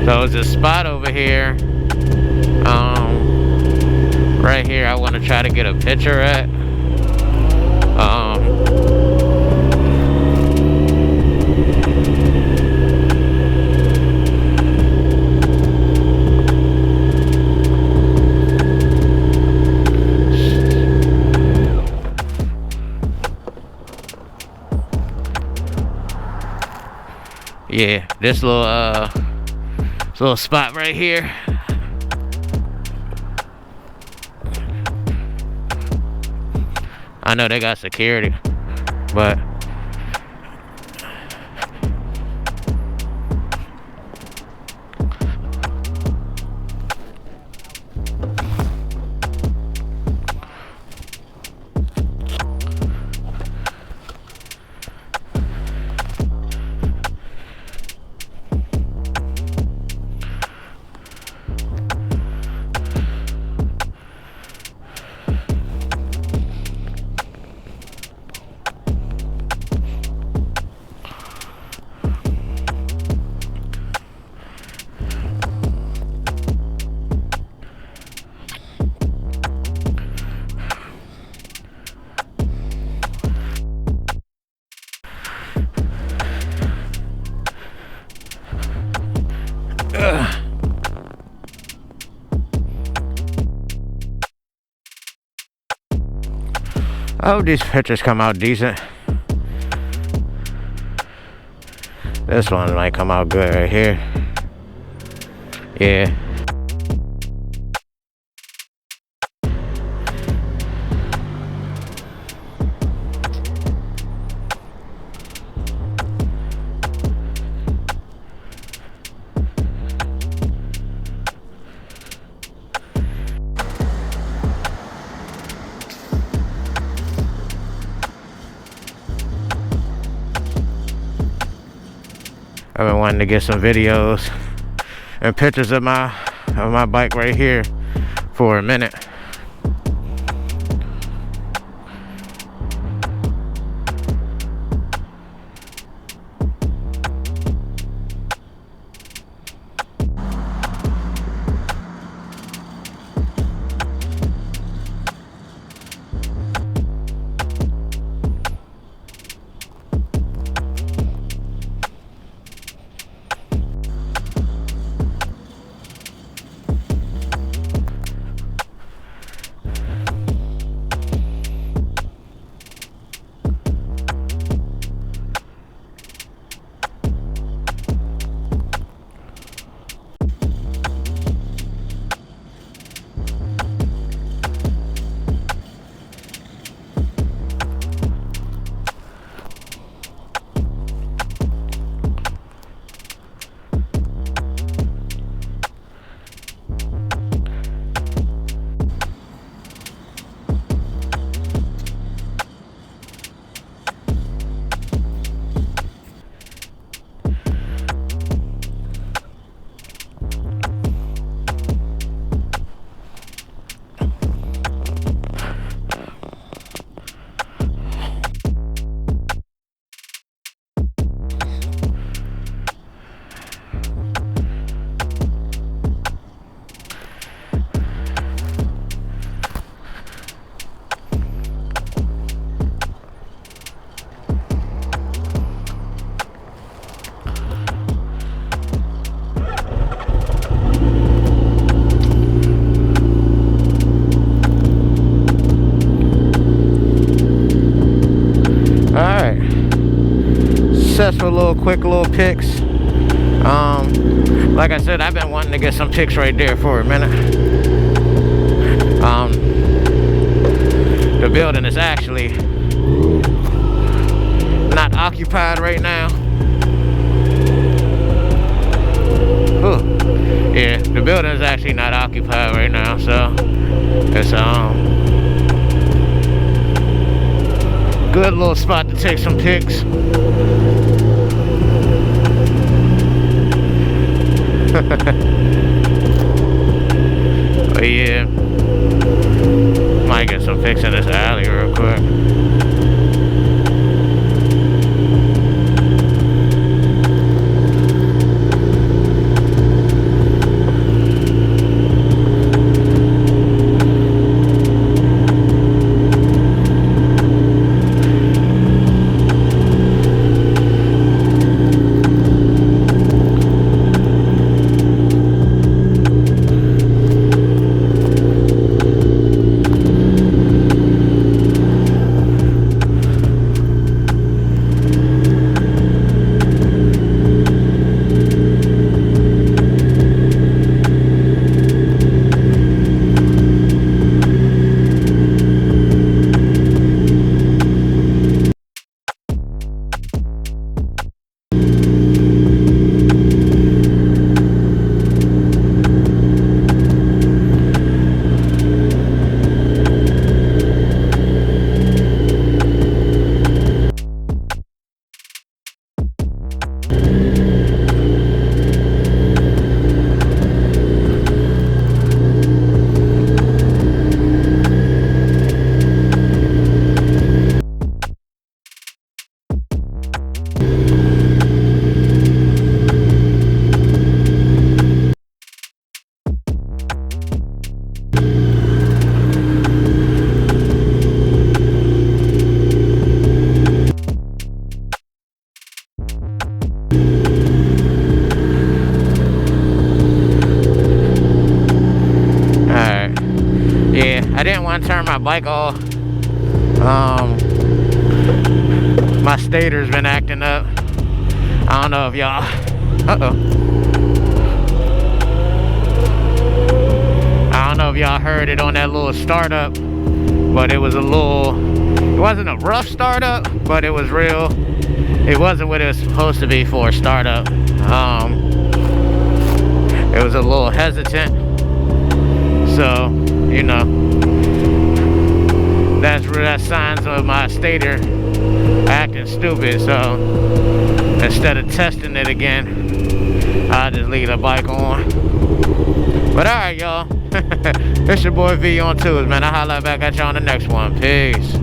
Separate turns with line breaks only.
So there's a spot over here. Right here I want to try to get a picture at. Yeah, this little spot right here. I know they got security, but I hope these pictures come out decent. This one might come out good right here. Yeah. I've been wanting to get some videos and pictures of my bike right here for a minute. Successful quick little pics. Like I said, I've been wanting to get some pics right there for a minute. The building is actually not occupied right now. Ooh. Yeah, the building is actually not occupied right now, so it's good little spot to take some pics. Oh yeah, might get some pics in this alley real quick. want to turn my bike off. My stator's been acting up. I don't know if y'all, I don't know if y'all heard it on that little startup, but it was a little, it wasn't a rough startup, but it was real. It wasn't what it was supposed to be for a startup. It was a little hesitant. So, you know, that's signs of my stator acting stupid. So instead of testing it again, I just leave the bike on. But alright, y'all. It's your boy V on twos, man. I'll holla back at y'all on the next one. Peace.